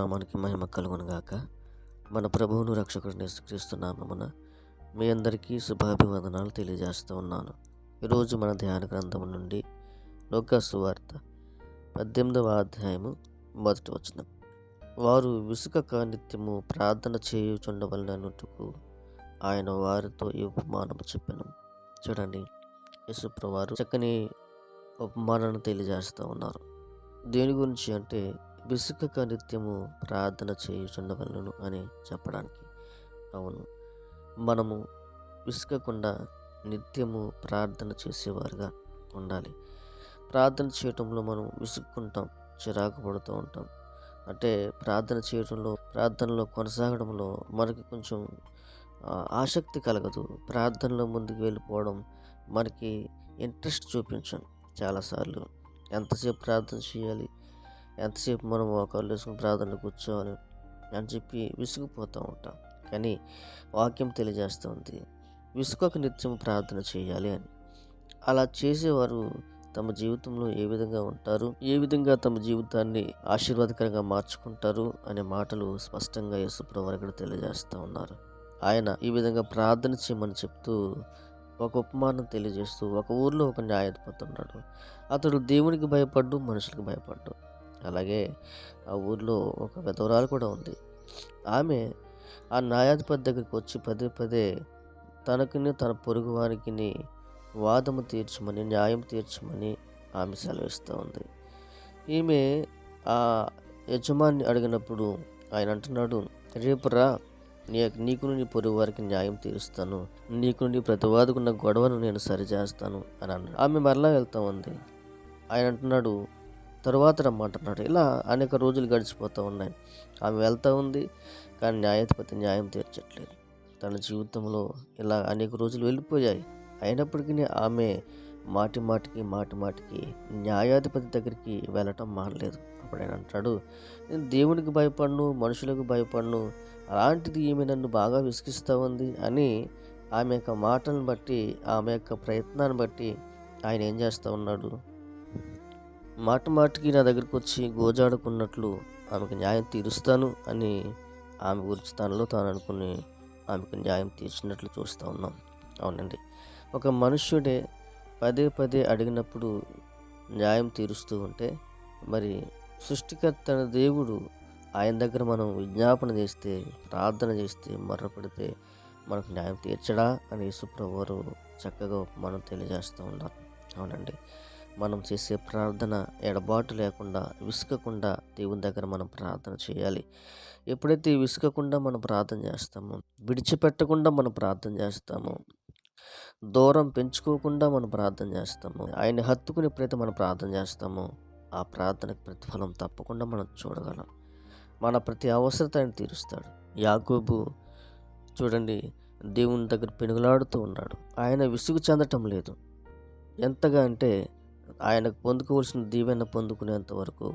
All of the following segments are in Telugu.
నామానికి మహిమ కలుగునుగాక. మన ప్రభువును రక్షకుడిని యేసుక్రీస్తు నామమున మీ అందరికీ శుభాభివందనాలు తెలియజేస్తూ ఉన్నాను. ఈరోజు మన ధ్యాన గ్రంథం నుండి లూకా సువార్త 18వ అధ్యాయము 1వ వచనం. వారు విసుకక నిత్యము ప్రార్థన చేయుచుండవలెననుటకు ఆయన వారితో ఈ ఉపమానము చెప్పెను. చూడండి, యేసుప్రభువారు చక్కని ఉపమానాన్ని తెలియజేస్తూ ఉన్నారు. దేని గురించి అంటే విసుకక నిత్యము ప్రార్థన చేయుచుండవలను అని చెప్పడానికి. అవును, మనము విసుకకుండా నిత్యము ప్రార్థన చేసేవారుగా ఉండాలి. ప్రార్థన చేయటంలో మనం విసుక్కుంటాం, చిరాకు పడుతూ ఉంటాం. అంటే ప్రార్థనలో కొనసాగడంలో మనకి కొంచెం ఆసక్తి కలగదు. ప్రార్థనలో ముందుకు వెళ్ళిపోవడం మనకి ఇంట్రెస్ట్ చూపించాం. చాలాసార్లు ఎంతసేపు ప్రార్థన చేయాలి, ఎంతసేపు మనం మోకాళ్ళు వేసుకుని ప్రార్థనలో కూర్చోవాలి అని చెప్పి విసుగుపోతూ ఉంటాం. కానీ వాక్యం తెలియజేస్తుంది విసుగక నిత్యం ప్రార్థన చేయాలి అని. అలా చేసేవారు తమ జీవితంలో ఏ విధంగా ఉంటారు, ఏ విధంగా తమ జీవితాన్ని ఆశీర్వాదకరంగా మార్చుకుంటారు అనే మాటలు స్పష్టంగా యేసుప్రభువారు ఇక్కడ తెలియజేస్తూ ఉన్నారు. ఆయన ఈ విధంగా ప్రార్థన చేయమని చెప్తూ ఒక ఉపమానం తెలియజేస్తూ ఒక ఊర్లో ఒక న్యాయాధిపతి ఉన్నాడు. అతడు దేవునికి భయపడ్డు, మనుషులకు భయపడ్డు. అలాగే ఆ ఊర్లో ఒక విధవరాలు కూడా ఉంది. ఆమె ఆ న్యాయాధిపతి దగ్గరికి వచ్చి పదే పదే తనకుని తన పొరుగు వారికి వాదము తీర్చమని, న్యాయం తీర్చమని ఆమె సెలవిస్తూ ఉంది. ఈమె ఆ యజమాని అడిగినప్పుడు ఆయన అంటున్నాడు, రేపు రా, నీకు నీ పొరుగు వారికి న్యాయం తీరుస్తాను, నీకు నీ ప్రతివాదుకున్న గొడవను నేను సరిచేస్తాను అని అన్నాడు. ఆమె మరలా వెళ్తూ ఉంది. ఆయన అంటున్నాడు, తరువాత రమ్మంటున్నాడు. ఇలా అనేక రోజులు గడిచిపోతూ ఉన్నాయి. ఆమె వెళ్తూ ఉంది, కానీ న్యాయాధిపతి న్యాయం తీర్చట్లేదు. తన జీవితంలో ఇలా అనేక రోజులు వెళ్ళిపోయాయి. అయినప్పటికీ ఆమె మాటి మాటికి న్యాయాధిపతి దగ్గరికి వెళ్ళటం మానలేదు. అప్పుడు ఆయన అంటాడు, నేను దేవునికి భయపడను, మనుషులకు భయపడను, అలాంటిది ఈమె నన్ను బాగా విసిగిస్తూ ఉంది అని ఆమె యొక్క మాటలను బట్టి, ఆమె యొక్క ప్రయత్నాన్ని బట్టి ఆయన ఏం చేస్తూ ఉన్నాడు, మాటికి నా దగ్గరికి వచ్చి గోజాడుకున్నట్లు ఆమెకు న్యాయం తీరుస్తాను అని ఆమె గురించి తనలో తాను అనుకుని ఆమెకు న్యాయం తీర్చినట్లు చూస్తూ ఉన్నాం. అవునండి, ఒక మనుష్యుడే పదే పదే అడిగినప్పుడు న్యాయం తీరుస్తూ ఉంటే, మరి సృష్టికర్త దేవుడు ఆయన దగ్గర మనం విజ్ఞాపన చేస్తే, ప్రార్థన చేస్తే, మొర్రపెడితే మనకు న్యాయం తీర్చడా అని యేసుప్రభువారు చక్కగా మనం తెలియజేస్తూ ఉన్నారు. అవునండి, మనం చేసే ప్రార్థన ఎడబాటు లేకుండా, విసుకకుండా దేవుని దగ్గర మనం ప్రార్థన చేయాలి. ఎప్పుడైతే విసుకకుండా మనం ప్రార్థన చేస్తామో, విడిచిపెట్టకుండా మనం ప్రార్థన చేస్తామో, దూరం పెంచుకోకుండా మనం ప్రార్థన చేస్తాము, ఆయన్ని హత్తుకుని ఎప్పుడైతే మనం ప్రార్థన చేస్తామో, ఆ ప్రార్థనకు ప్రతిఫలం తప్పకుండా మనం చూడగలం. మన ప్రతి అవసరత ఆయన తీరుస్తాడు. యాకోబు చూడండి, దేవుని దగ్గర పెనుగులాడుతూ ఉన్నాడు. ఆయన విసుగు చెందటం లేదు. ఎంతగా అంటే ఆయనకు పొందుకోవాల్సిన దీవెన పొందుకునేంత వరకు,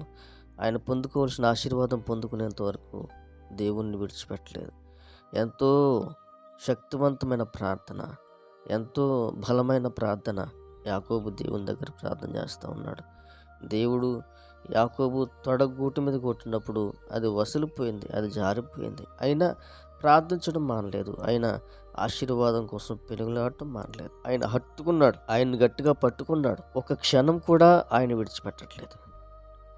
ఆయన పొందుకోవాల్సిన ఆశీర్వాదం పొందుకునేంత వరకు దేవుణ్ణి విడిచిపెట్టలేదు. ఎంతో శక్తివంతమైన ప్రార్థన, ఎంతో బలమైన ప్రార్థన యాకోబు దేవుని దగ్గర ప్రార్థన చేస్తూ ఉన్నాడు. దేవుడు యాకోబు తొడగూటి మీద కొట్టినప్పుడు అది వసిలిపోయింది, అది జారిపోయింది. అయినా ప్రార్థించడం మానలేదు. ఆయన ఆశీర్వాదం కోసం పెనుగులాడటం మానలేదు. ఆయన హత్తుకున్నాడు, ఆయన్ని గట్టిగా పట్టుకున్నాడు. ఒక క్షణం కూడా ఆయన విడిచిపెట్టట్లేదు.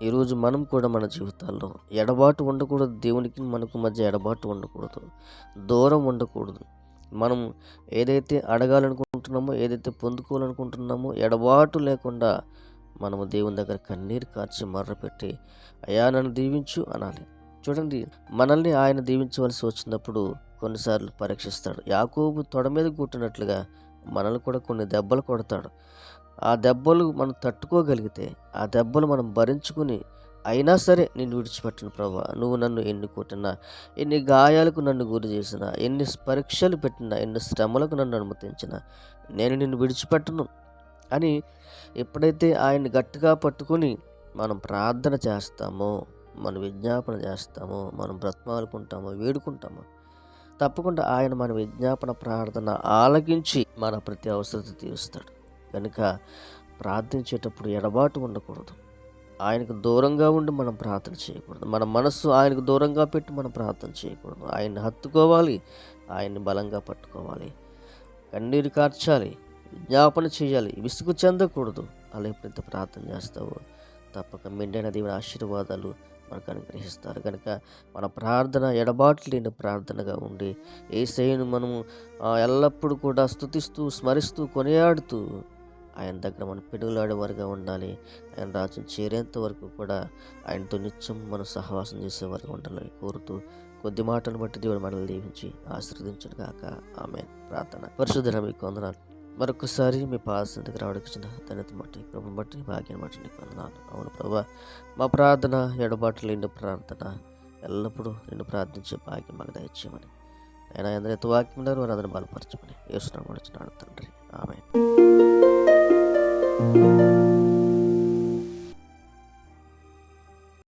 ఈరోజు మనం కూడా మన జీవితాల్లో ఎడబాటు ఉండకూడదు. దేవునికి మనకు మధ్య ఎడబాటు ఉండకూడదు, దూరం ఉండకూడదు. మనం ఏదైతే అడగాలనుకుంటున్నామో, ఏదైతే పొందుకోవాలనుకుంటున్నామో, ఎడబాటు లేకుండా మనము దేవుని దగ్గర కన్నీరు కార్చి మర్రపెట్టి, అయ్యా నన్ను దీవించు అనాలి. చూడండి, మనల్ని ఆయన దీవించవలసి వచ్చినప్పుడు కొన్నిసార్లు పరీక్షిస్తాడు. యాకోబు తొడ మీద కొట్టినట్లుగా మనల్ని కూడా కొన్ని దెబ్బలు కొడతాడు. ఆ దెబ్బలు మనం తట్టుకోగలిగితే, ఆ దెబ్బలు మనం భరించుకుని, అయినా సరే నేను విడిచిపెట్టను ప్రభువా, నువ్వు నన్ను ఎన్ని కొట్టినా, ఎన్ని గాయాలకు నన్ను గురి చేసినా, ఎన్ని పరీక్షలు పెట్టినా, ఎన్ని శ్రమలకు నన్ను అనుమతించినా నేను నిన్ను విడిచిపెట్టను అని ఎప్పుడైతే ఆయన్ని గట్టిగా పట్టుకుని మనం ప్రార్థన చేస్తామో, మనం విజ్ఞాపన చేస్తామో, మనం బ్రతిమాలుకుంటామో, వేడుకుంటామో, తప్పకుండా ఆయన మన విజ్ఞాపన ప్రార్థన ఆలకించి మన ప్రతి అవసరత తీరుస్తాడు. కనుక ప్రార్థించేటప్పుడు ఎడబాటు ఉండకూడదు. ఆయనకు దూరంగా ఉండి మనం ప్రార్థన చేయకూడదు. మన మనస్సు ఆయనకు దూరంగా పెట్టి మనం ప్రార్థన చేయకూడదు. ఆయన్ని హత్తుకోవాలి, ఆయన్ని బలంగా పట్టుకోవాలి, కన్నీరు కార్చాలి, విజ్ఞాపన చేయాలి, విసుగు చెందకూడదు. అలా ఎప్పుడైతే ప్రార్థన చేస్తావో తప్పక మెండైన దేవుని ఆశీర్వాదాలు మనకు అనుగ్రహిస్తారు. కనుక మన ప్రార్థన ఎడబాటు లేని ప్రార్థనగా ఉండి యేసయ్యను మనము ఎల్లప్పుడూ కూడా స్తుతిస్తూ, స్మరిస్తూ, కొనియాడుతూ ఆయన దగ్గర మనం పిడుగులాడేవారుగా ఉండాలి. ఆయన రాజ్యం చేరేంత వరకు కూడా ఆయనతో నిత్యం మనం సహవాసం చేసేవారుగా ఉండాలని కోరుతూ కొద్ది మాటను బట్టి దేవుడు మనల్ని దీవించి ఆశీర్వదించును గాక. ఆమేన్. ప్రార్థన. పరిశుద్ధుడా మీకు వందనాలు. మరొకసారి మీ పాదసన్నిధికి రావడానికి ఇచ్చిన ధన్యత బట్టి, కృపను బట్టి, భాగ్యం బట్టి నీకు వందనాలు. అవును ప్రభువా, మా ప్రార్థన ఎడబాటు లేని ప్రార్థన ఎల్లప్పుడూ నిన్ను ప్రార్థించే భాగ్యం మాకు దయచేయమని, ఆయన ఎందరైతే వాక్యం ఉన్నారు వారు అందరిని బలపరచమని యేసు నామమున అడుగుచున్నాను తండ్రి. ఆమేన్.